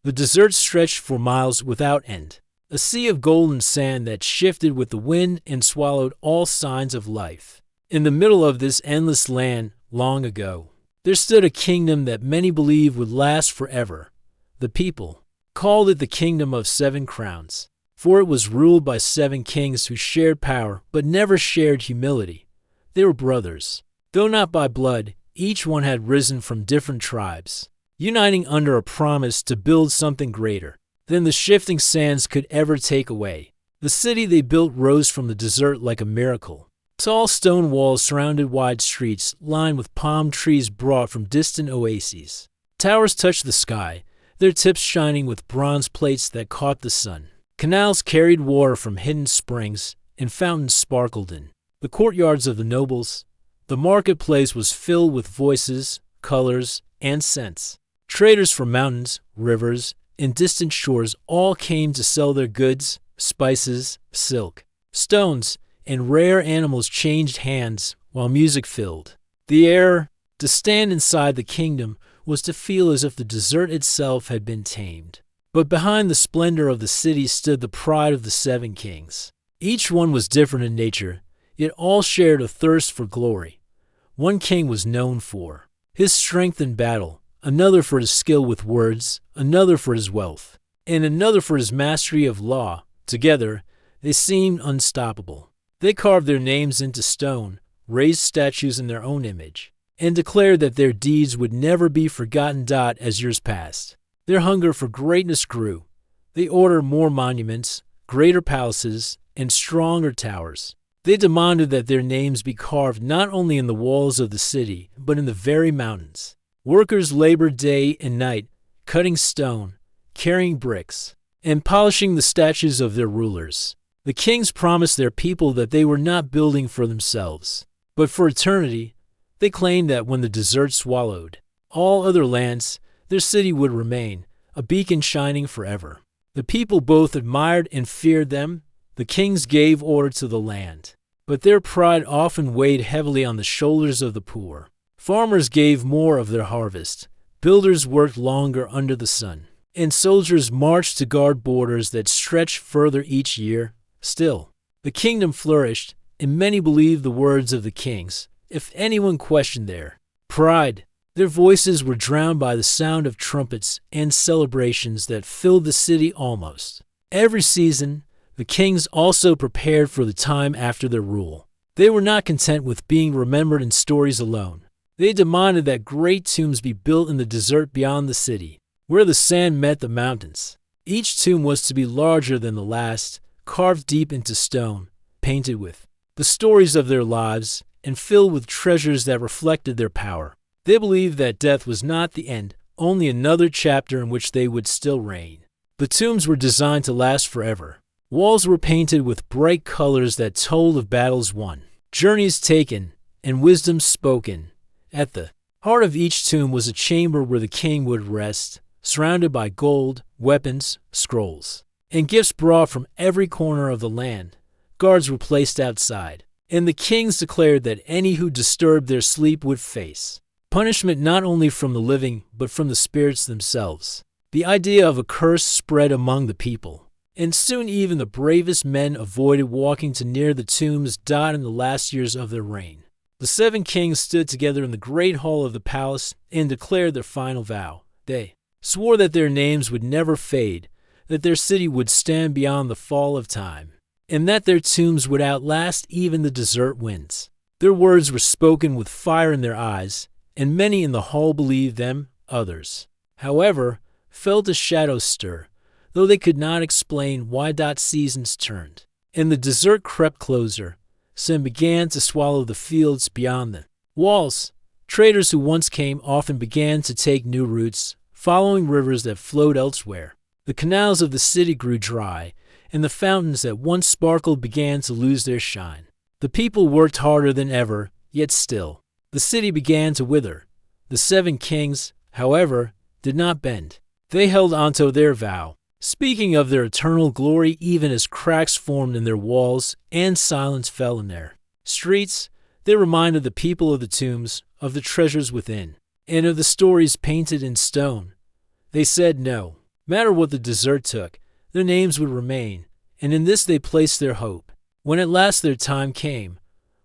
The desert stretched for miles without end, a sea of golden sand that shifted with the wind and swallowed all signs of life. In the middle of this endless land, long ago, there stood a kingdom that many believe would last forever. The people called it the Kingdom of Seven Crowns, for it was ruled by 7 kings who shared power but never shared humility. They were brothers. Though not by blood, each one had risen from different tribes, uniting under a promise to build something greater than the shifting sands could ever take away. The city they built rose from the desert like a miracle. Tall stone walls surrounded wide streets lined with palm trees brought from distant oases. Towers touched the sky, their tips shining with bronze plates that caught the sun. Canals carried water from hidden springs, and fountains sparkled in the courtyards of the nobles. The marketplace was filled with voices, colors, and scents. Traders from mountains, rivers, and distant shores all came to sell their goods, spices, silk, stones, and rare animals changed hands while music filled the air. To stand inside the kingdom was to feel as if the desert itself had been tamed. But behind the splendor of the city stood the pride of the 7 kings. Each one was different in nature, yet all shared a thirst for glory. One king was known for his strength in battle, another for his skill with words, another for his wealth, and another for his mastery of law. Together, they seemed unstoppable. They carved their names into stone, raised statues in their own image, and declared that their deeds would never be forgotten. As years passed, their hunger for greatness grew. They ordered more monuments, greater palaces, and stronger towers. They demanded that their names be carved not only in the walls of the city, but in the very mountains. Workers labored day and night, cutting stone, carrying bricks, and polishing the statues of their rulers. The kings promised their people that they were not building for themselves, but for eternity. They claimed that when the desert swallowed all other lands, their city would remain, a beacon shining forever. The people both admired and feared them. The kings gave order to the land, but their pride often weighed heavily on the shoulders of the poor. Farmers gave more of their harvest, builders worked longer under the sun, and soldiers marched to guard borders that stretched further each year. Still, the kingdom flourished, and many believed the words of the kings. If anyone questioned their pride, their voices were drowned by the sound of trumpets and celebrations that filled the city almost every season. The kings also prepared for the time after their rule. They were not content with being remembered in stories alone. They demanded that great tombs be built in the desert beyond the city, where the sand met the mountains. Each tomb was to be larger than the last, carved deep into stone, painted with the stories of their lives, and filled with treasures that reflected their power. They believed that death was not the end, only another chapter in which they would still reign. The tombs were designed to last forever. Walls were painted with bright colors that told of battles won, journeys taken, and wisdom spoken. At the heart of each tomb was a chamber where the king would rest, surrounded by gold, weapons, scrolls, and gifts brought from every corner of the land. Guards were placed outside, and the kings declared that any who disturbed their sleep would face punishment not only from the living but from the spirits themselves. The idea of a curse spread among the people, and soon even the bravest men avoided walking too near the tombs. In the last years of their reign, the 7 kings stood together in the great hall of the palace and declared their final vow. They swore that their names would never fade, that their city would stand beyond the fall of time, and that their tombs would outlast even the desert winds. Their words were spoken with fire in their eyes, and many in the hall believed them. Others, however, felt a shadow stir, though they could not explain why. Seasons turned, and the desert crept closer. Sin began to swallow the fields beyond the walls. Traders who once came often began to take new routes, following rivers that flowed elsewhere. The canals of the city grew dry, and the fountains that once sparkled began to lose their shine. The people worked harder than ever, yet still the city began to wither. The 7 kings, however, did not bend. They held onto their vow, speaking of their eternal glory even as cracks formed in their walls and silence fell in their streets. They reminded the people of the tombs, of the treasures within, and of the stories painted in stone. They said no No matter what the desert took, their names would remain, and in this they placed their hope. When at last their time came,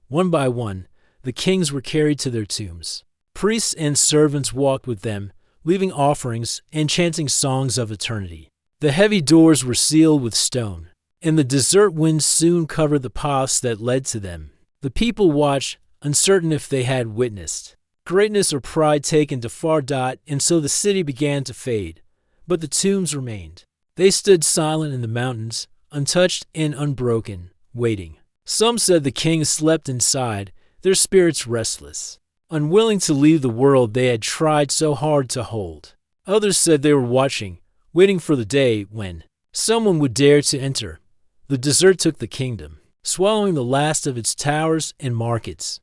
one by one, the kings were carried to their tombs. Priests and servants walked with them, leaving offerings and chanting songs of eternity. The heavy doors were sealed with stone, and the desert winds soon covered the paths that led to them. The people watched, uncertain if they had witnessed greatness or pride taken to far dot, and so the city began to fade. But the tombs remained. They stood silent in the mountains, untouched and unbroken, waiting. Some said the kings slept inside, their spirits restless, unwilling to leave the world they had tried so hard to hold. Others said they were watching, waiting for the day when someone would dare to enter. The desert took the kingdom, swallowing the last of its towers and markets.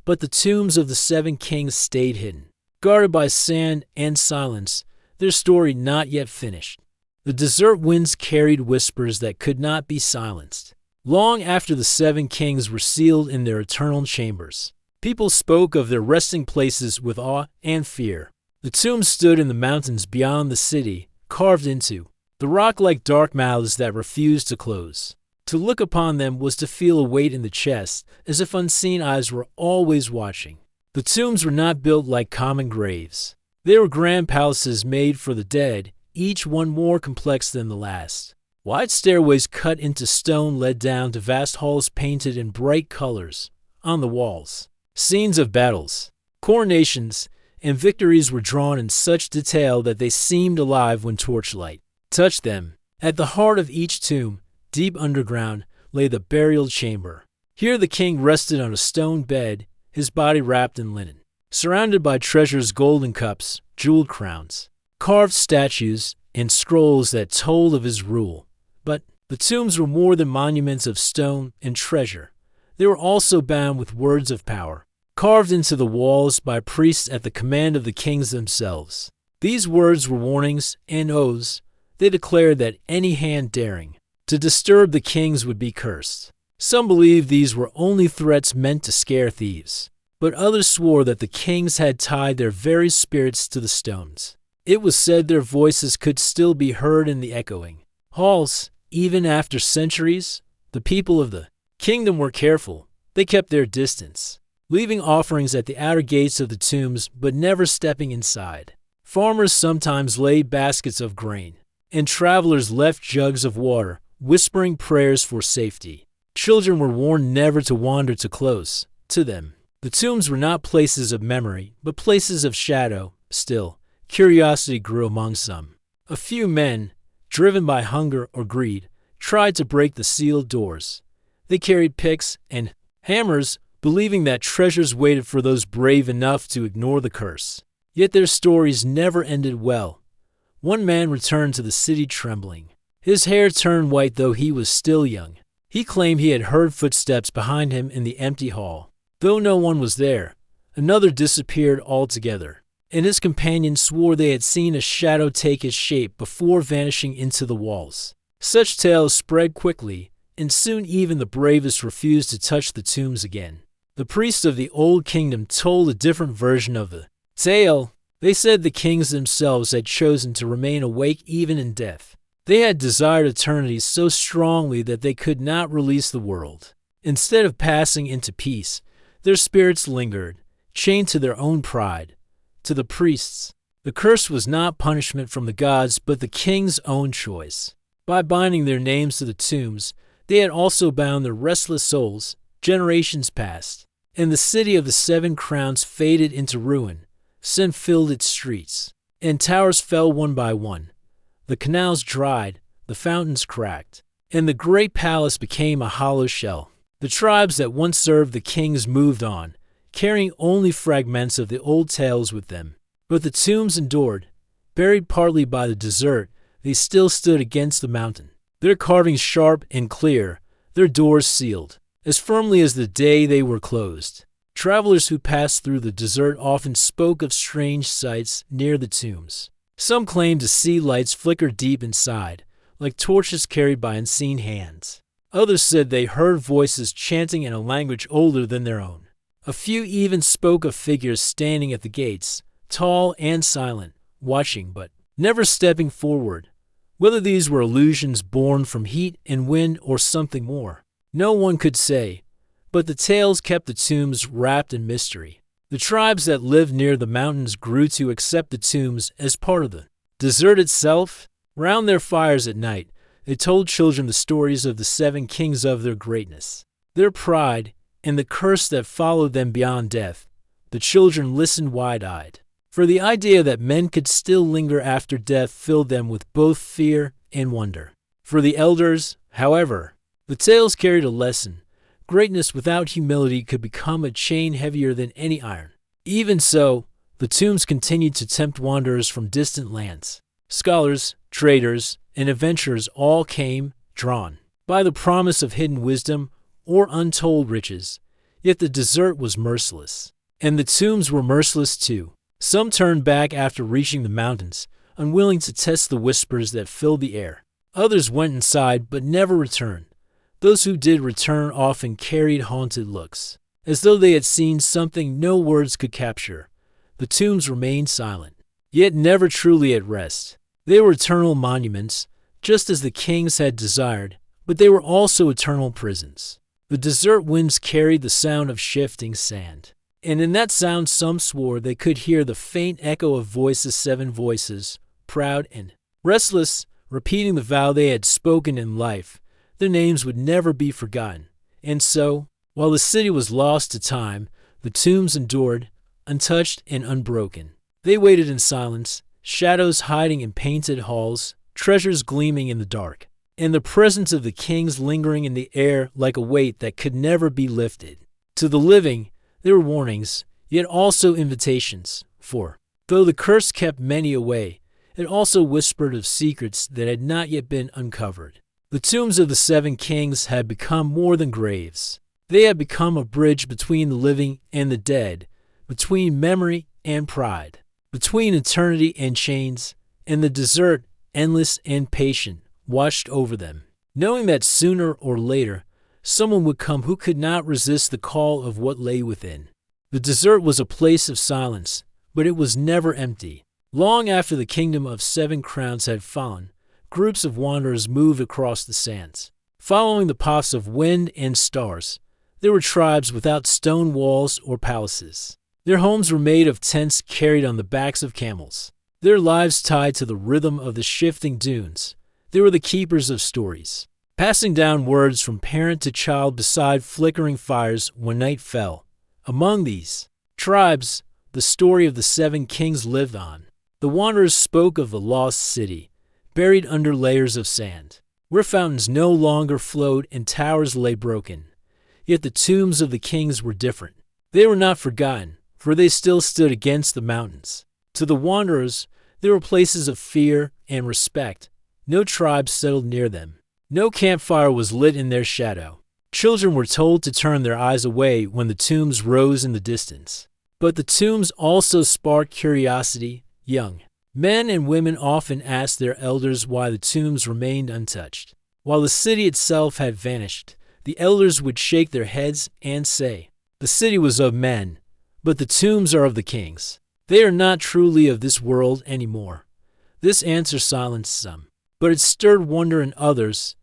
But the tombs of the 7 kings stayed hidden, guarded by sand and silence, their story not yet finished. The desert winds carried whispers that could not be silenced. Long after the 7 kings were sealed in their eternal chambers, people spoke of their resting places with awe and fear. The tombs stood in the mountains beyond the city, carved into the rock like dark mouths that refused to close. To look upon them was to feel a weight in the chest, as if unseen eyes were always watching. The tombs were not built like common graves. They were grand palaces made for the dead, each one more complex than the last. Wide stairways cut into stone led down to vast halls painted in bright colors. On the walls, scenes of battles, coronations, and victories were drawn in such detail that they seemed alive when torchlight touched them. At the heart of each tomb, deep underground, lay the burial chamber. Here the king rested on a stone bed, his body wrapped in linen, surrounded by treasures, golden cups, jeweled crowns, carved statues, and scrolls that told of his rule. But the tombs were more than monuments of stone and treasure. They were also bound with words of power, carved into the walls by priests at the command of the kings themselves. These words were warnings and oaths. They declared that any hand daring to disturb the kings would be cursed. Some believed these were only threats meant to scare thieves, but others swore that the kings had tied their very spirits to the stones. It was said their voices could still be heard in the echoing halls, even after centuries. The people of the kingdom were careful. They kept their distance, leaving offerings at the outer gates of the tombs but never stepping inside. Farmers sometimes laid baskets of grain, and travelers left jugs of water, whispering prayers for safety. Children were warned never to wander too close to them. The tombs were not places of memory, but places of shadow. Still, curiosity grew among some. A few men, driven by hunger or greed, tried to break the sealed doors. They carried picks and hammers, believing that treasures waited for those brave enough to ignore the curse. Yet their stories never ended well. One man returned to the city trembling. His hair turned white though he was still young. He claimed he had heard footsteps behind him in the empty hall. Though no one was there, another disappeared altogether, and his companions swore they had seen a shadow take its shape before vanishing into the walls. Such tales spread quickly, and soon even the bravest refused to touch the tombs again. The priests of the Old Kingdom told a different version of the tale. They said the kings themselves had chosen to remain awake even in death. They had desired eternity so strongly that they could not release the world. Instead of passing into peace, their spirits lingered, chained to their own pride. To the priests, the curse was not punishment from the gods, but the king's own choice. By binding their names to the tombs, they had also bound their restless souls. Generations passed, and the city of the 7 crowns faded into ruin. Sin filled its streets, and towers fell one by one. The canals dried, the fountains cracked, and the great palace became a hollow shell. The tribes that once served the kings moved on, carrying only fragments of the old tales with them. But the tombs endured. Buried partly by the desert, they still stood against the mountain, their carvings sharp and clear, their doors sealed, as firmly as the day they were closed. Travelers who passed through the desert often spoke of strange sights near the tombs. Some claimed to see lights flicker deep inside, like torches carried by unseen hands. Others said they heard voices chanting in a language older than their own. A few even spoke of figures standing at the gates, tall and silent, watching but never stepping forward. Whether these were illusions born from heat and wind or something more, no one could say, but the tales kept the tombs wrapped in mystery. The tribes that lived near the mountains grew to accept the tombs as part of the desert itself. Round their fires at night, they told children the stories of the 7 kings of their greatness, their pride, and the curse that followed them beyond death. The children listened wide-eyed, for the idea that men could still linger after death filled them with both fear and wonder. For the elders, however, the tales carried a lesson. Greatness without humility could become a chain heavier than any iron. Even so, the tombs continued to tempt wanderers from distant lands. Scholars, traders, and adventurers all came, drawn by the promise of hidden wisdom or untold riches. Yet the desert was merciless, and the tombs were merciless too. Some turned back after reaching the mountains, unwilling to test the whispers that filled the air. Others went inside but never returned. Those who did return often carried haunted looks, as though they had seen something no words could capture. The tombs remained silent, yet never truly at rest. They were eternal monuments, just as the kings had desired, but they were also eternal prisons. The desert winds carried the sound of shifting sand, and in that sound some swore they could hear the faint echo of voices, 7 voices, proud and restless, repeating the vow they had spoken in life. Their names would never be forgotten. And so, while the city was lost to time, the tombs endured, untouched and unbroken. They waited in silence, shadows hiding in painted halls, treasures gleaming in the dark, and the presence of the kings lingering in the air like a weight that could never be lifted. To the living, there were warnings, yet also invitations, for, though the curse kept many away, it also whispered of secrets that had not yet been uncovered. The tombs of the 7 kings had become more than graves. They had become a bridge between the living and the dead, between memory and pride, between eternity and chains, and the desert, endless and patient, watched over them, knowing that sooner or later someone would come who could not resist the call of what lay within. The desert was a place of silence, but it was never empty. Long after the kingdom of 7 crowns had fallen, groups of wanderers moved across the sands, following the paths of wind and stars. There were tribes without stone walls or palaces. Their homes were made of tents carried on the backs of camels, their lives tied to the rhythm of the shifting dunes. They were the keepers of stories, passing down words from parent to child beside flickering fires when night fell. Among these tribes, the story of the 7 kings lived on. The wanderers spoke of the lost city, buried under layers of sand, where fountains no longer flowed and towers lay broken. Yet the tombs of the kings were different. They were not forgotten, for they still stood against the mountains. To the wanderers, they were places of fear and respect. No tribe settled near them. No campfire was lit in their shadow. Children were told to turn their eyes away when the tombs rose in the distance. But the tombs also sparked curiosity. Young men and women often asked their elders why the tombs remained untouched. While the city itself had vanished, the elders would shake their heads and say, "The city was of men, but the tombs are of the kings. They are not truly of this world anymore." This answer silenced some, but it stirred wonder in others.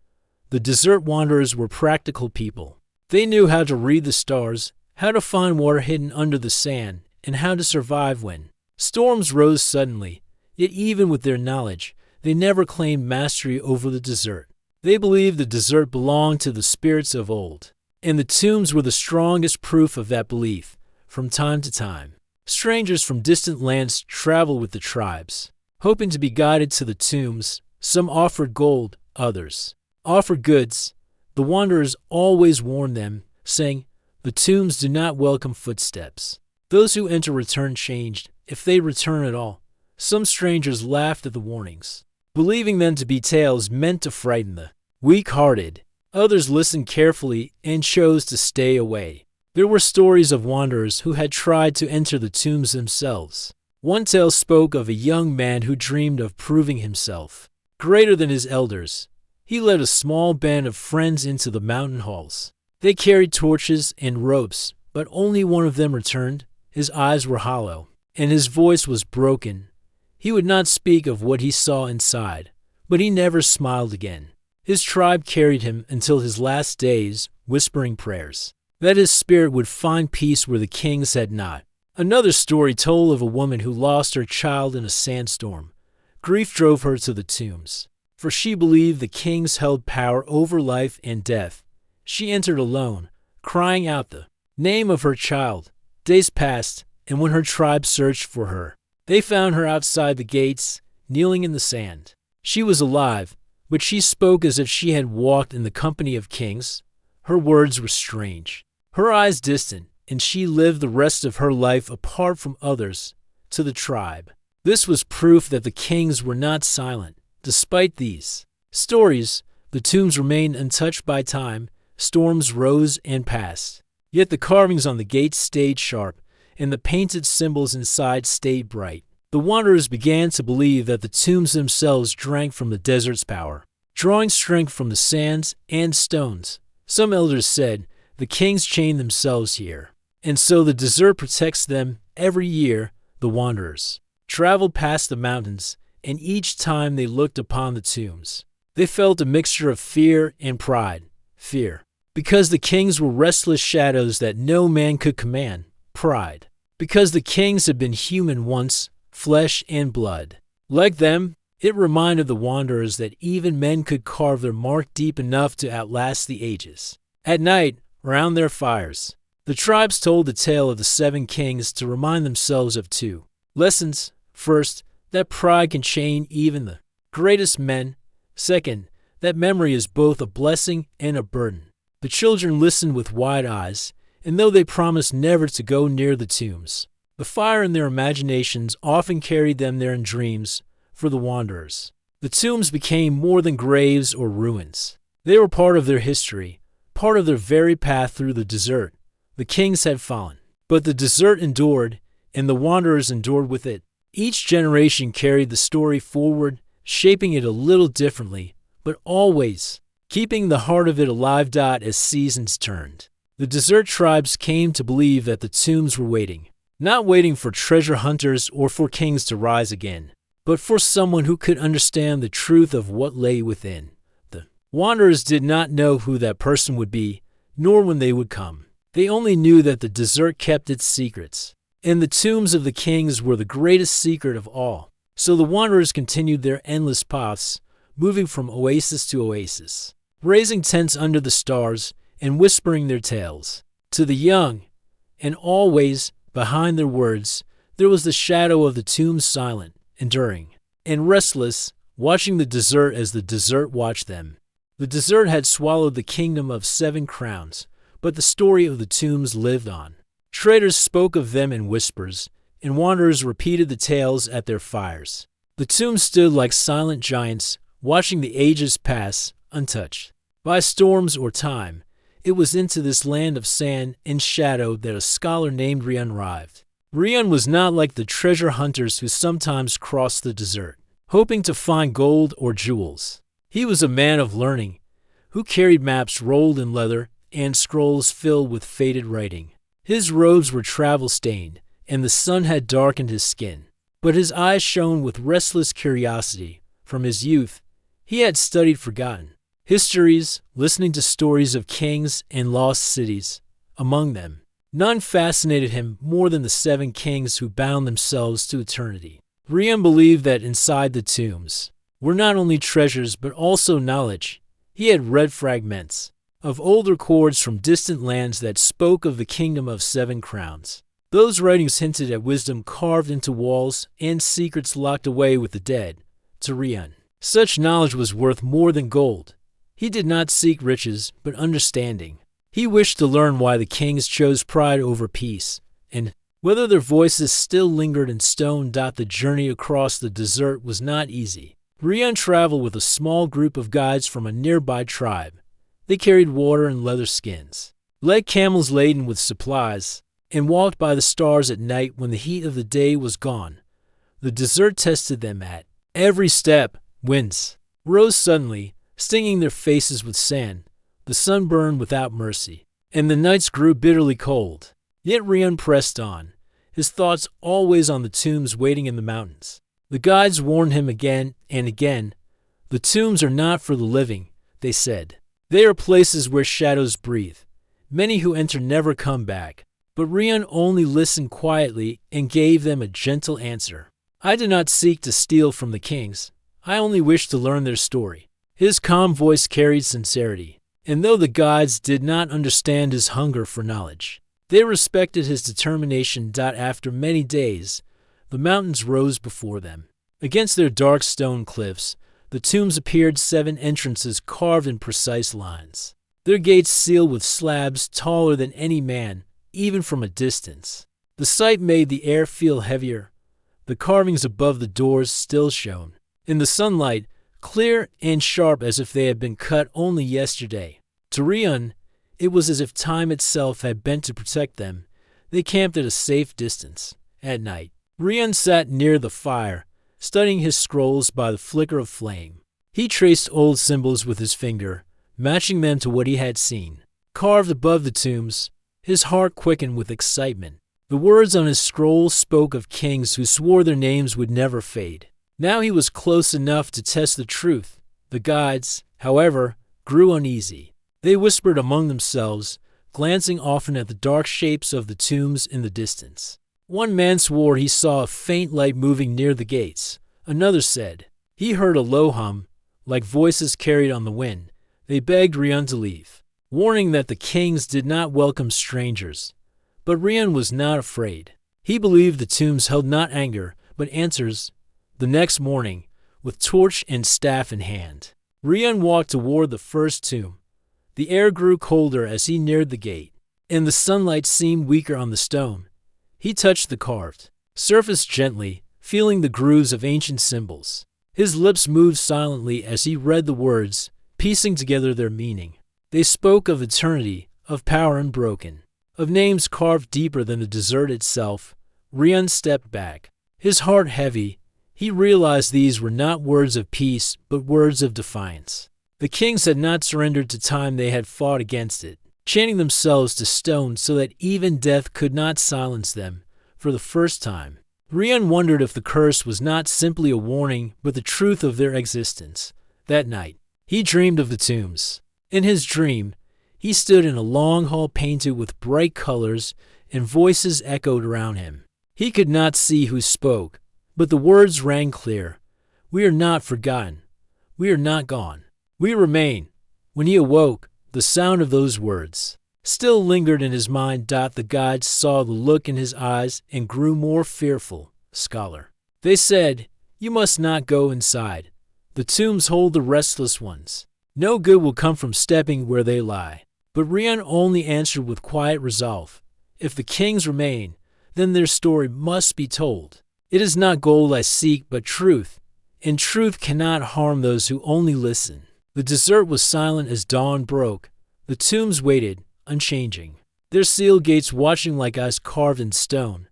The desert wanderers were practical people. They knew how to read the stars, how to find water hidden under the sand, and how to survive when storms rose suddenly. Yet even with their knowledge, they never claimed mastery over the desert. They believed the desert belonged to the spirits of old, and the tombs were the strongest proof of that belief. From time to time, strangers from distant lands traveled with the tribes, hoping to be guided to the tombs. Some offered gold, others offered goods. The wanderers always warned them, saying, "The tombs do not welcome footsteps. Those who enter return changed, if they return at all." Some strangers laughed at the warnings, believing them to be tales meant to frighten the weak-hearted. Others listened carefully and chose to stay away. There were stories of wanderers who had tried to enter the tombs themselves. One tale spoke of a young man who dreamed of proving himself greater than his elders. He led a small band of friends into the mountain halls. They carried torches and ropes, but only one of them returned. His eyes were hollow, and his voice was broken. He would not speak of what he saw inside, but he never smiled again. His tribe carried him until his last days, whispering prayers that his spirit would find peace where the kings had not. Another story told of a woman who lost her child in a sandstorm. Grief drove her to the tombs, for she believed the kings held power over life and death. She entered alone, crying out the name of her child. Days passed, and when her tribe searched for her, they found her outside the gates, kneeling in the sand. She was alive, but she spoke as if she had walked in the company of kings. Her words were strange, her eyes distant, and she lived the rest of her life apart from others, to the tribe. This was proof that the kings were not silent. Despite these stories, the tombs remained untouched by time. Storms rose and passed, yet the carvings on the gates stayed sharp, and the painted symbols inside stayed bright. The wanderers began to believe that the tombs themselves drank from the desert's power, drawing strength from the sands and stones. Some elders said the kings chained themselves here, and so the desert protects them. Every year, the wanderers traveled past the mountains, and each time they looked upon the tombs, they felt a mixture of fear and pride. Fear, because the kings were restless shadows that no man could command. Pride, because the kings had been human once, flesh and blood. Like them, it reminded the wanderers that even men could carve their mark deep enough to outlast the ages. At night, around their fires, the tribes told the tale of the 7 kings to remind themselves of 2 lessons. First, that pride can chain even the greatest men. Second, that memory is both a blessing and a burden. The children listened with wide eyes, and though they promised never to go near the tombs, the fire in their imaginations often carried them there in dreams. For the wanderers, the tombs became more than graves or ruins. They were part of their history, part of their very path through the desert. The kings had fallen, but the desert endured, and the wanderers endured with it. Each generation carried the story forward, shaping it a little differently, but always keeping the heart of it alive. As seasons turned, the desert tribes came to believe that the tombs were waiting, not waiting for treasure hunters or for kings to rise again, but for someone who could understand the truth of what lay within. The wanderers did not know who that person would be, nor when they would come. They only knew that the desert kept its secrets, and the tombs of the kings were the greatest secret of all. So the wanderers continued their endless paths, moving from oasis to oasis, raising tents under the stars and whispering their tales to the young. And always, behind their words, there was the shadow of the tombs, silent, enduring, and restless, watching the desert as the desert watched them. The desert had swallowed the kingdom of 7 crowns, but the story of the tombs lived on. Traders spoke of them in whispers, and wanderers repeated the tales at their fires. The tombs stood like silent giants, watching the ages pass, untouched by storms or time. It was into this land of sand and shadow that a scholar named Rian arrived. Rian was not like the treasure hunters who sometimes crossed the desert, hoping to find gold or jewels. He was a man of learning, who carried maps rolled in leather and scrolls filled with faded writing. His robes were travel-stained, and the sun had darkened his skin, but his eyes shone with restless curiosity. From his youth, he had studied forgotten histories, listening to stories of kings and lost cities. Among them, none fascinated him more than the 7 kings who bound themselves to eternity. Rian believed that inside the tombs were not only treasures but also knowledge. He had read fragments of old records from distant lands that spoke of the kingdom of 7 crowns. Those writings hinted at wisdom carved into walls and secrets locked away with the dead. To Rian, such knowledge was worth more than gold. He did not seek riches, but understanding. He wished to learn why the kings chose pride over peace, and whether their voices still lingered in stone. The journey across the desert was not easy. Rian traveled with a small group of guides from a nearby tribe. They carried water and leather skins, led camels laden with supplies, and walked by the stars at night when the heat of the day was gone. The desert tested them at every step. Winds rose suddenly, stinging their faces with sand. The sun burned without mercy, and the nights grew bitterly cold. Yet Rian pressed on, his thoughts always on the tombs waiting in the mountains. The guides warned him again and again. The tombs are not for the living, they said. They are places where shadows breathe. Many who enter never come back. But Rian only listened quietly and gave them a gentle answer. I do not seek to steal from the kings. I only wish to learn their story. His calm voice carried sincerity. And though the gods did not understand his hunger for knowledge, they respected his determination. After many days, the mountains rose before them. Against their dark stone cliffs, the tombs appeared 7 entrances carved in precise lines. Their gates sealed with slabs taller than any man, even from a distance. The sight made the air feel heavier. The carvings above the doors still shone. In the sunlight, clear and sharp as if they had been cut only yesterday. To Rian, it was as if time itself had bent to protect them. They camped at a safe distance. At night, Rian sat near the fire, studying his scrolls by the flicker of flame. He traced old symbols with his finger, matching them to what he had seen. Carved above the tombs, his heart quickened with excitement. The words on his scroll spoke of kings who swore their names would never fade. Now he was close enough to test the truth. The guides, however, grew uneasy. They whispered among themselves, glancing often at the dark shapes of the tombs in the distance. One man swore he saw a faint light moving near the gates. Another said he heard a low hum, like voices carried on the wind. They begged Rian to leave, warning that the kings did not welcome strangers. But Rian was not afraid. He believed the tombs held not anger, but answers. The next morning, with torch and staff in hand, Rian walked toward the first tomb. The air grew colder as he neared the gate, and the sunlight seemed weaker on the stone. He touched the carved surface gently, feeling the grooves of ancient symbols. His lips moved silently as he read the words, piecing together their meaning. They spoke of eternity, of power unbroken, of names carved deeper than the desert itself. Rian stepped back, his heart heavy. He realized these were not words of peace, but words of defiance. The kings had not surrendered to time, they had fought against it, chaining themselves to stone so that even death could not silence them. For the first time, Rian wondered if the curse was not simply a warning, but the truth of their existence. That night, he dreamed of the tombs. In his dream, he stood in a long hall painted with bright colors, and voices echoed around him. He could not see who spoke, but the words rang clear. We are not forgotten. We are not gone. We remain. When he awoke, the sound of those words still lingered in his mind. The guides saw the look in his eyes and grew more fearful. Scholar, they said, you must not go inside. The tombs hold the restless ones. No good will come from stepping where they lie. But Rian only answered with quiet resolve. If the kings remain, then their story must be told. It is not gold I seek, but truth, and truth cannot harm those who only listen. The desert was silent as dawn broke. The tombs waited, unchanging, their sealed gates watching like eyes carved in stone.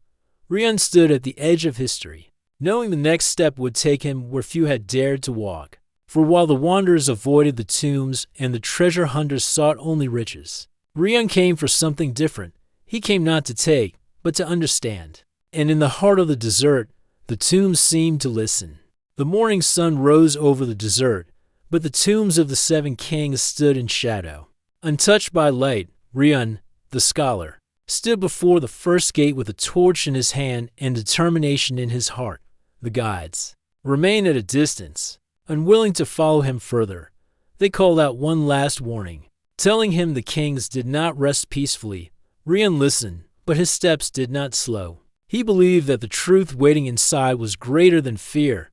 Rian stood at the edge of history, knowing the next step would take him where few had dared to walk. For while the wanderers avoided the tombs and the treasure hunters sought only riches, Rian came for something different. He came not to take, but to understand. And in the heart of the desert, the tombs seemed to listen. The morning sun rose over the desert, but the tombs of the 7 kings stood in shadow. Untouched by light, Rian, the scholar, stood before the first gate with a torch in his hand and determination in his heart. The guides remained at a distance, unwilling to follow him further. They called out one last warning, telling him the kings did not rest peacefully. Rian listened, but his steps did not slow. He believed that the truth waiting inside was greater than fear.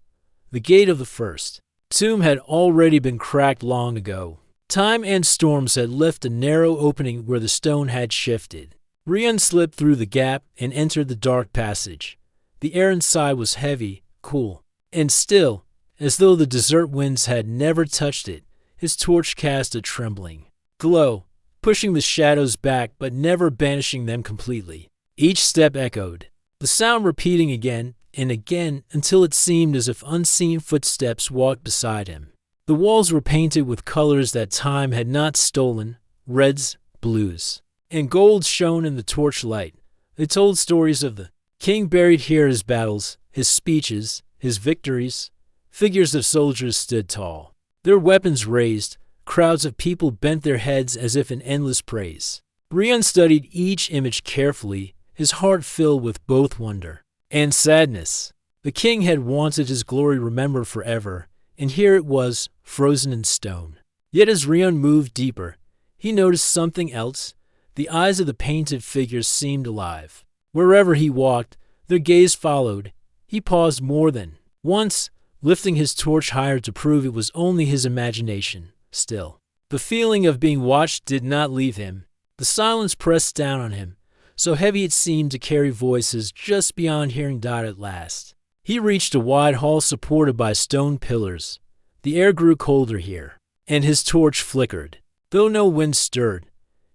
The gate of the first tomb had already been cracked long ago. Time and storms had left a narrow opening where the stone had shifted. Rian slipped through the gap and entered the dark passage. The air inside was heavy, cool, and still, as though the desert winds had never touched it. His torch cast a trembling glow, pushing the shadows back but never banishing them completely. Each step echoed, the sound repeating again and again until it seemed as if unseen footsteps walked beside him. The walls were painted with colors that time had not stolen, reds, blues, and gold shone in the torchlight. They told stories of the king buried here, his battles, his speeches, his victories. Figures of soldiers stood tall, Their weapons raised, crowds of people bent their heads as if in endless praise. Rian studied each image carefully, his heart filled with both wonder and sadness. The king had wanted his glory remembered forever, and here it was, frozen in stone. Yet as Rian moved deeper, he noticed something else. The eyes of the painted figures seemed alive. Wherever he walked, their gaze followed. He paused more than once, lifting his torch higher to prove it was only his imagination. Still, the feeling of being watched did not leave him. The silence pressed down on him, so heavy it seemed to carry voices just beyond hearing died at last. He reached a wide hall supported by stone pillars. The air grew colder here, and his torch flickered, though no wind stirred.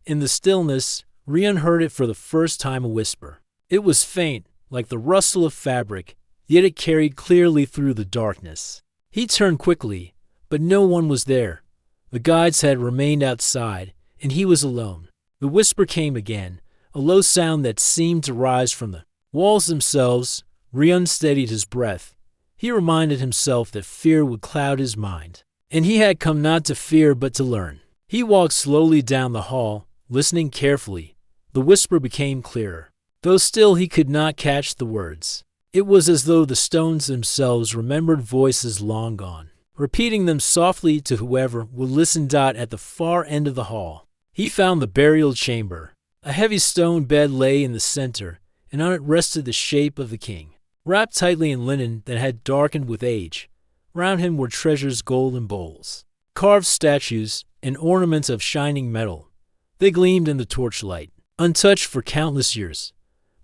In the stillness, Rian heard it for the first time, a whisper. It was faint, like the rustle of fabric, yet it carried clearly through the darkness. He turned quickly, but no one was there. The guides had remained outside, and he was alone. The whisper came again, a low sound that seemed to rise from the walls themselves. Rian steadied his breath. He reminded himself that fear would cloud his mind, and he had come not to fear but to learn. He walked slowly down the hall, listening carefully. The whisper became clearer, though still he could not catch the words. It was as though the stones themselves remembered voices long gone, repeating them softly to whoever would listen. At the far end of the hall, he found the burial chamber. A heavy stone bed lay in the center, and on it rested the shape of the king, wrapped tightly in linen that had darkened with age. Round him were treasures, golden bowls, carved statues, and ornaments of shining metal. They gleamed in the torchlight, untouched for countless years.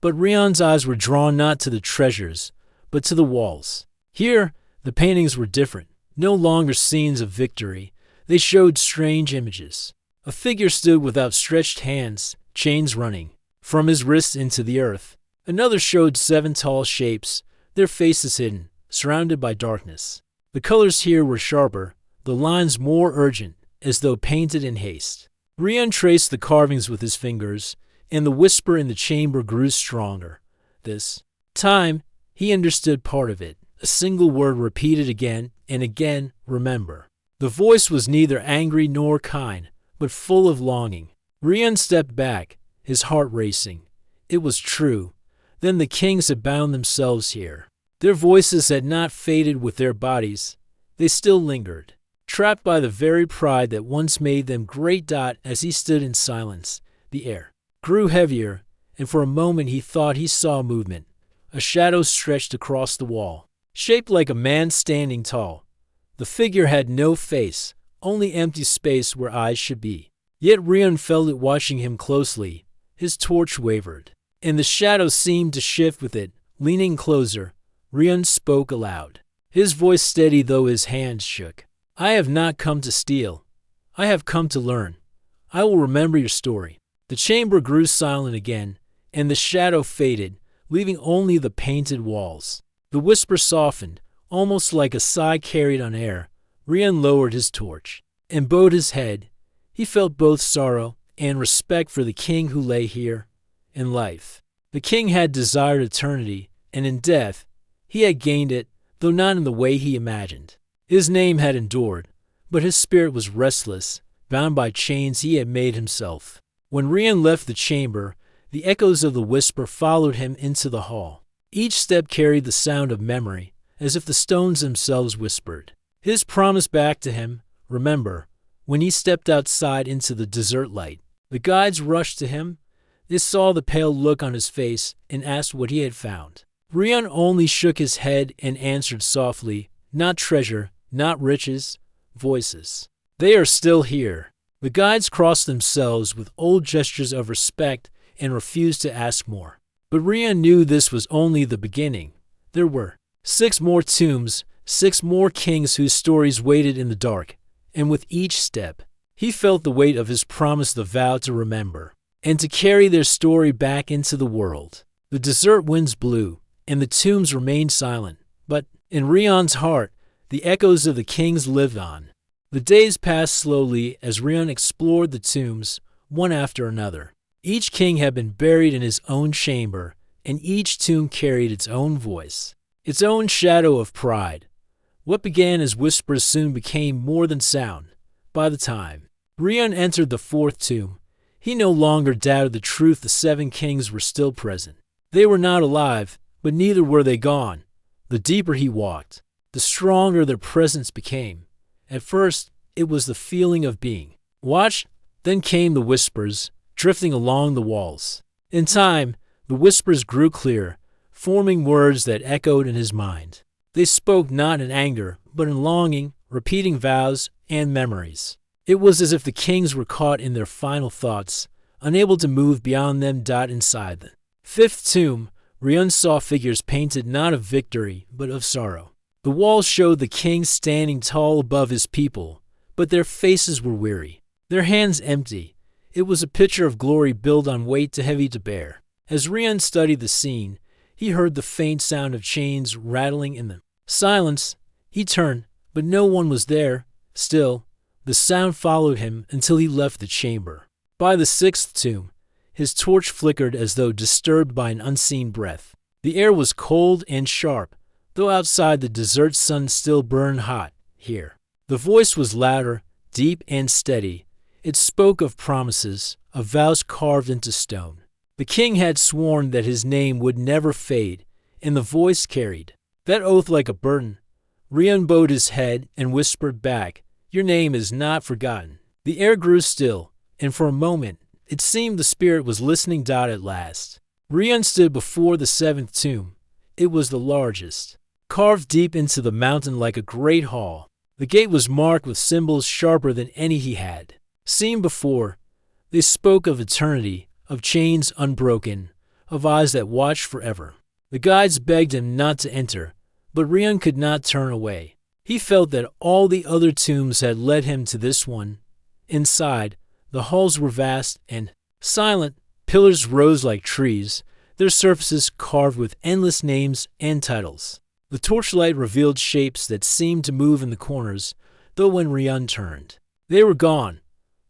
But Rian's eyes were drawn not to the treasures, but to the walls. Here, the paintings were different, no longer scenes of victory. They showed strange images. A figure stood with outstretched hands, chains running from his wrists into the earth. Another showed 7 tall shapes, their faces hidden, surrounded by darkness. The colors here were sharper, the lines more urgent, as though painted in haste. Rian traced the carvings with his fingers, and the whisper in the chamber grew stronger. This time, he understood part of it, a single word repeated again and again, remember. The voice was neither angry nor kind, but full of longing. Rian stepped back, his heart racing. It was true. Then the kings had bound themselves here. Their voices had not faded with their bodies. They still lingered, trapped by the very pride that once made them great. As he stood in silence, the air grew heavier, and for a moment he thought he saw movement. A shadow stretched across the wall, shaped like a man standing tall. The figure had no face, only empty space where eyes should be. Yet Rian felt it watching him closely. His torch wavered, and the shadow seemed to shift with it. Leaning closer, Rian spoke aloud, his voice steady though his hands shook. I have not come to steal. I have come to learn. I will remember your story. The chamber grew silent again, and the shadow faded, leaving only the painted walls. The whisper softened, almost like a sigh carried on air. Rian lowered his torch and bowed his head. He felt both sorrow and respect for the king who lay here. In life, the king had desired eternity, and in death, he had gained it, though not in the way he imagined. His name had endured, but his spirit was restless, bound by chains he had made himself. When Rian left the chamber, the echoes of the whisper followed him into the hall. Each step carried the sound of memory, as if the stones themselves whispered his promise back to him. Remember, when he stepped outside into the desert light, the guides rushed to him. They saw the pale look on his face and asked what he had found. Rian only shook his head and answered softly, not treasure, not riches, voices. They are still here. The guides crossed themselves with old gestures of respect and refused to ask more. But Rian knew this was only the beginning. There were 6 more tombs, 6 more kings whose stories waited in the dark, and with each step, he felt the weight of his promise, the vow to remember, and to carry their story back into the world. The desert winds blew, and the tombs remained silent, but in Rian's heart, the echoes of the kings lived on. The days passed slowly as Rian explored the tombs, one after another. Each king had been buried in his own chamber, and each tomb carried its own voice, its own shadow of pride. What began as whispers soon became more than sound. By the time Rion entered the fourth tomb, he no longer doubted the truth. The seven kings were still present. They were not alive, but neither were they gone. The deeper he walked, the stronger their presence became. At first, it was the feeling of being watched, then came the whispers, drifting along the walls. In time, the whispers grew clear, forming words that echoed in his mind. They spoke not in anger, but in longing, repeating vows and memories. It was as if the kings were caught in their final thoughts, unable to move beyond them. Inside the fifth tomb, Rion saw figures painted not of victory, but of sorrow. The walls showed the king standing tall above his people, but their faces were weary, their hands empty. It was a picture of glory built on weight too heavy to bear. As Rion studied the scene, he heard the faint sound of chains rattling in the silence. He turned, but no one was there. Still, the sound followed him until he left the chamber. By the sixth tomb, his torch flickered as though disturbed by an unseen breath. The air was cold and sharp, though outside the desert sun still burned hot. Here, the voice was louder, deep and steady. It spoke of promises, of vows carved into stone. The king had sworn that his name would never fade, and the voice carried that oath like a burden. Rion bowed his head and whispered back, "Your name is not forgotten." The air grew still, and for a moment, it seemed the spirit was listening. At last, Rion stood before the seventh tomb. It was the largest, carved deep into the mountain like a great hall. The gate was marked with symbols sharper than any he had seen before. They spoke of eternity, of chains unbroken, of eyes that watched forever. The guides begged him not to enter, but Rion could not turn away. He felt that all the other tombs had led him to this one. Inside, the halls were vast and silent. Pillars rose like trees, their surfaces carved with endless names and titles. The torchlight revealed shapes that seemed to move in the corners, though when Rion turned, they were gone.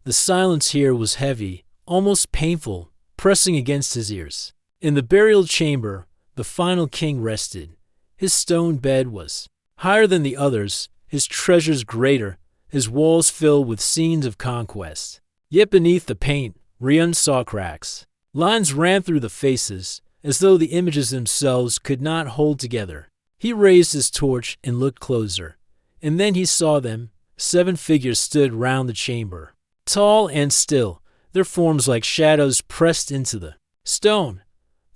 The silence here was heavy, almost painful, pressing against his ears. In the burial chamber, the final king rested. His stone bed was higher than the others, his treasures greater, his walls filled with scenes of conquest. Yet beneath the paint, Rion saw cracks. Lines ran through the faces, as though the images themselves could not hold together. He raised his torch and looked closer, and then he saw them. 7 figures stood round the chamber, tall and still, their forms like shadows pressed into the stone.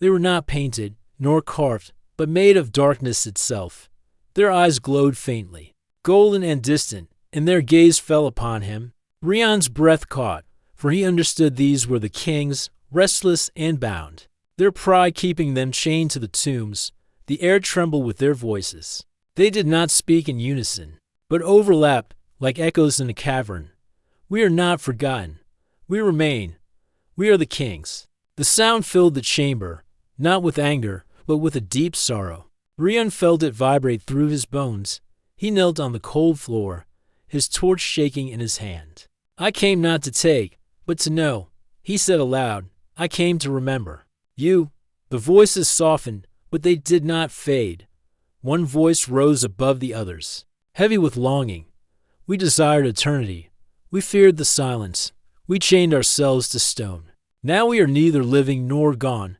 They were not painted, nor carved, but made of darkness itself. Their eyes glowed faintly, golden and distant, and their gaze fell upon him. Rion's breath caught, for he understood these were the kings, restless and bound, their pride keeping them chained to the tombs. The air trembled with their voices. They did not speak in unison, but overlapped like echoes in a cavern. "We are not forgotten. We remain. We are the kings." The sound filled the chamber, not with anger, but with a deep sorrow. Rion felt it vibrate through his bones. He knelt on the cold floor, his torch shaking in his hand. "I came not to take, but to know," he said aloud. "I came to remember. You." The voices softened, but they did not fade. One voice rose above the others, heavy with longing. "We desired eternity. We feared the silence. We chained ourselves to stone. Now we are neither living nor gone.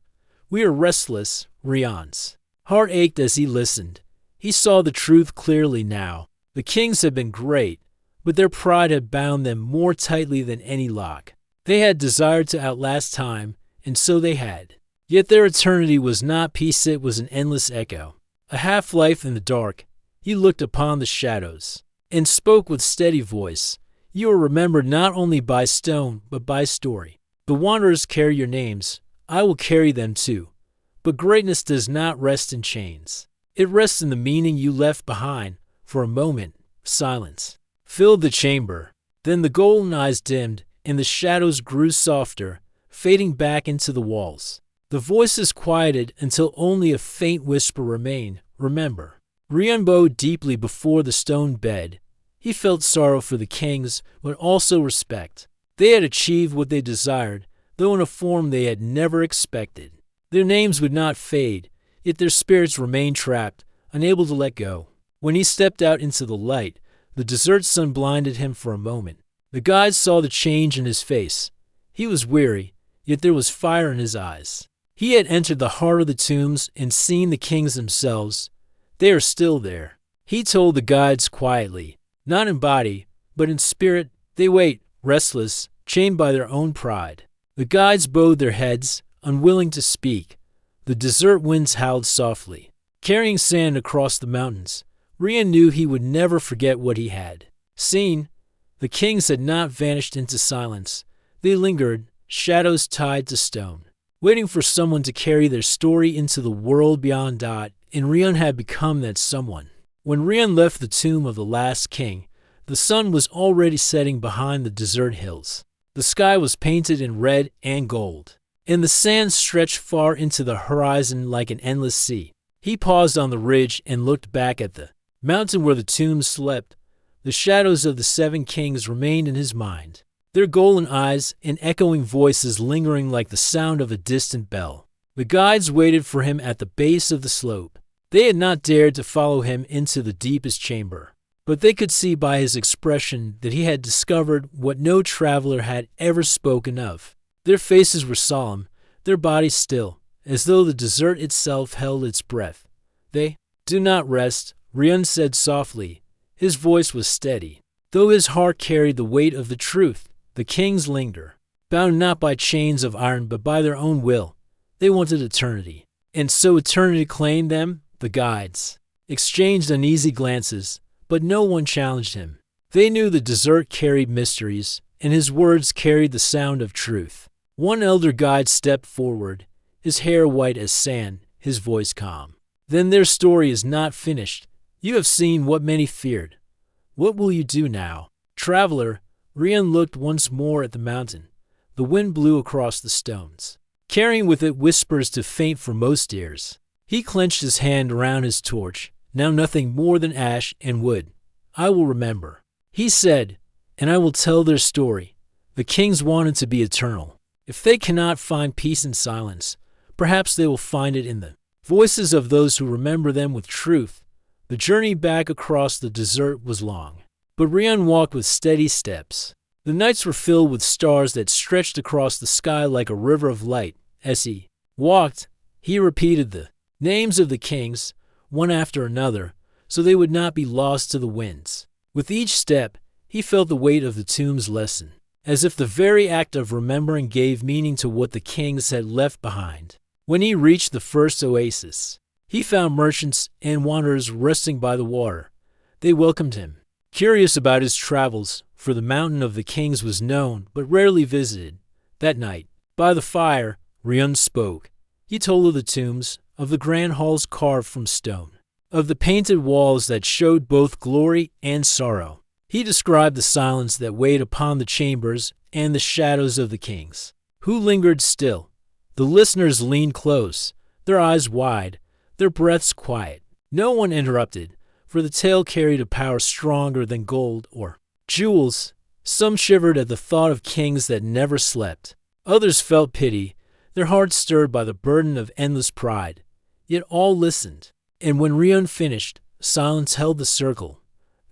We are restless." Rion's heart ached as he listened. He saw the truth clearly now. The kings had been great, but their pride had bound them more tightly than any lock. They had desired to outlast time, and so they had. Yet their eternity was not peace, it was an endless echo, a half-life in the dark. He looked upon the shadows and spoke with steady voice. "You are remembered not only by stone, but by story. The wanderers carry your names. I will carry them too. But greatness does not rest in chains. It rests in the meaning you left behind." For a moment, silence filled the chamber. Then the golden eyes dimmed, and the shadows grew softer, fading back into the walls. The voices quieted until only a faint whisper remained. "Remember." Rion bowed deeply before the stone bed. He felt sorrow for the kings, but also respect. They had achieved what they desired, though in a form they had never expected. Their names would not fade, yet their spirits remained trapped, unable to let go. When he stepped out into the light, the desert sun blinded him for a moment. The guides saw the change in his face. He was weary, yet there was fire in his eyes. He had entered the heart of the tombs and seen the kings themselves. They are still there. He told the guides quietly, not in body, but in spirit. They wait, restless, chained by their own pride. The guides bowed their heads, unwilling to speak. The desert winds howled softly, carrying sand across the mountains. Rian knew he would never forget what he had seen. The kings had not vanished into silence. They lingered, shadows tied to stone, waiting for someone to carry their story into the world beyond Dot, and Rian had become that someone. When Rian left the tomb of the last king, the sun was already setting behind the desert hills. The sky was painted in red and gold, and the sand stretched far into the horizon like an endless sea. He paused on the ridge and looked back at the mountain where the tombs slept. The shadows of the 7 kings remained in his mind, their golden eyes and echoing voices lingering like the sound of a distant bell. The guides waited for him at the base of the slope. They had not dared to follow him into the deepest chamber, but they could see by his expression that he had discovered what no traveler had ever spoken of. Their faces were solemn, their bodies still, as though the desert itself held its breath. "They do not rest," Rian said softly. His voice was steady, though his heart carried the weight of the truth. The kings linger, bound not by chains of iron but by their own will. They wanted eternity, and so eternity claimed them. The guides exchanged uneasy glances, but no one challenged him. They knew the desert carried mysteries, and his words carried the sound of truth. One elder guide stepped forward, his hair white as sand, his voice calm. "Then their story is not finished. You have seen what many feared. What will you do now?" "Traveler," Rian looked once more at the mountain. The wind blew across the stones, carrying with it whispers too faint for most ears. He clenched his hand around his torch, now nothing more than ash and wood. "I will remember," he said, "and I will tell their story. The kings wanted to be eternal. If they cannot find peace in silence, perhaps they will find it in the voices of those who remember them with truth." The journey back across the desert was long, but Rian walked with steady steps. The nights were filled with stars that stretched across the sky like a river of light. As he walked, he repeated the names of the kings, one after another, so they would not be lost to the winds. With each step, he felt the weight of the tombs lessen, as if the very act of remembering gave meaning to what the kings had left behind. When he reached the first oasis, he found merchants and wanderers resting by the water. They welcomed him, curious about his travels, for the mountain of the kings was known but rarely visited. That night, by the fire, Rian spoke. He told of the tombs, of the grand halls carved from stone, of the painted walls that showed both glory and sorrow. He described the silence that weighed upon the chambers and the shadows of the kings, who lingered still. The listeners leaned close, their eyes wide, their breaths quiet. No one interrupted, for the tale carried a power stronger than gold or jewels. Some shivered at the thought of kings that never slept. Others felt pity, their hearts stirred by the burden of endless pride. Yet all listened, and when Rian finished, silence held the circle.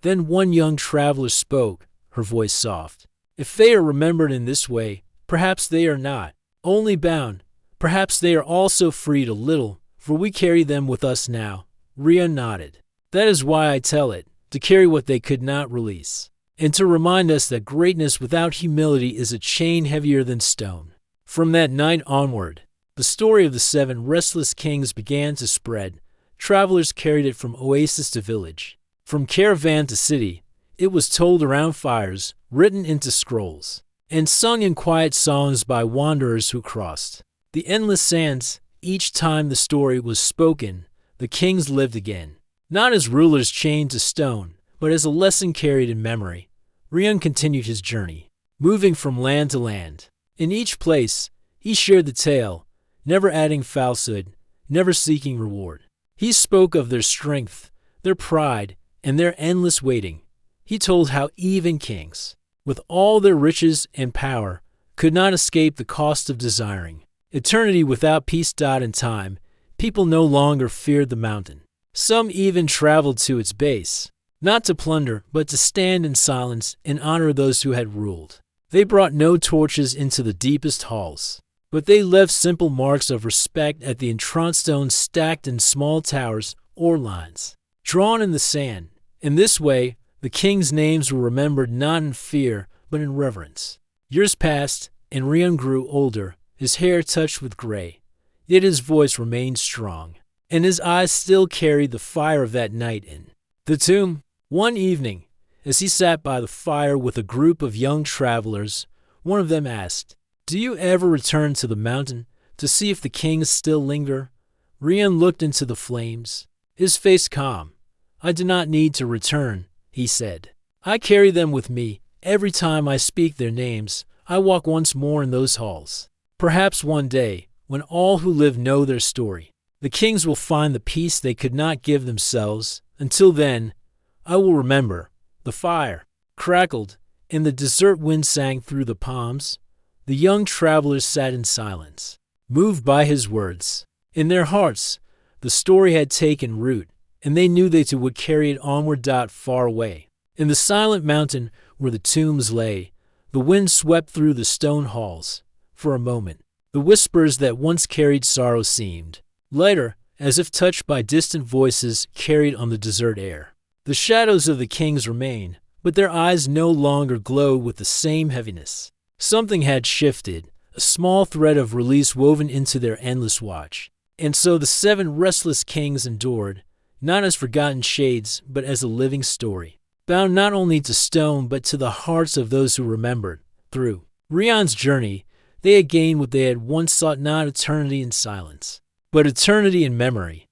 Then one young traveler spoke, her voice soft. "If they are remembered in this way, perhaps they are not only bound, perhaps they are also freed a little, for we carry them with us now." Rian nodded. "That is why I tell it, to carry what they could not release, and to remind us that greatness without humility is a chain heavier than stone." From that night onward, the story of the 7 restless kings began to spread. Travelers carried it from oasis to village, from caravan to city. It was told around fires, written into scrolls, and sung in quiet songs by wanderers who crossed the endless sands. Each time the story was spoken, the kings lived again, not as rulers chained to stone, but as a lesson carried in memory. Rian continued his journey, moving from land to land. In each place, he shared the tale, never adding falsehood, never seeking reward. He spoke of their strength, their pride, and their endless waiting. He told how even kings, with all their riches and power, could not escape the cost of desiring eternity without peace. In time, people no longer feared the mountain. Some even traveled to its base, not to plunder, but to stand in silence and honor those who had ruled. They brought no torches into the deepest halls, but they left simple marks of respect at the entrance stones stacked in small towers or lines, drawn in the sand. In this way, the king's names were remembered not in fear, but in reverence. Years passed, and Rion grew older, his hair touched with gray, yet his voice remained strong, and his eyes still carried the fire of that night in the tomb. One evening, as he sat by the fire with a group of young travelers, one of them asked, "Do you ever return to the mountain to see if the kings still linger?" Rion looked into the flames, his face calm. "I do not need to return," he said. "I carry them with me. Every time I speak their names, I walk once more in those halls. Perhaps one day, when all who live know their story, the kings will find the peace they could not give themselves. Until then, I will remember." The fire crackled, and the desert wind sang through the palms. The young travelers sat in silence, moved by his words. In their hearts, the story had taken root, and they knew they too would carry it onward. Far away, in the silent mountain where the tombs lay, the wind swept through the stone halls. For a moment, the whispers that once carried sorrow seemed lighter, as if touched by distant voices carried on the desert air. The shadows of the kings remained, but their eyes no longer glowed with the same heaviness. Something had shifted, a small thread of release woven into their endless watch. And so the 7 restless kings endured, not as forgotten shades, but as a living story, bound not only to stone but to the hearts of those who remembered. Through Rion's journey, they had gained what they had once sought, not eternity in silence, but eternity in memory.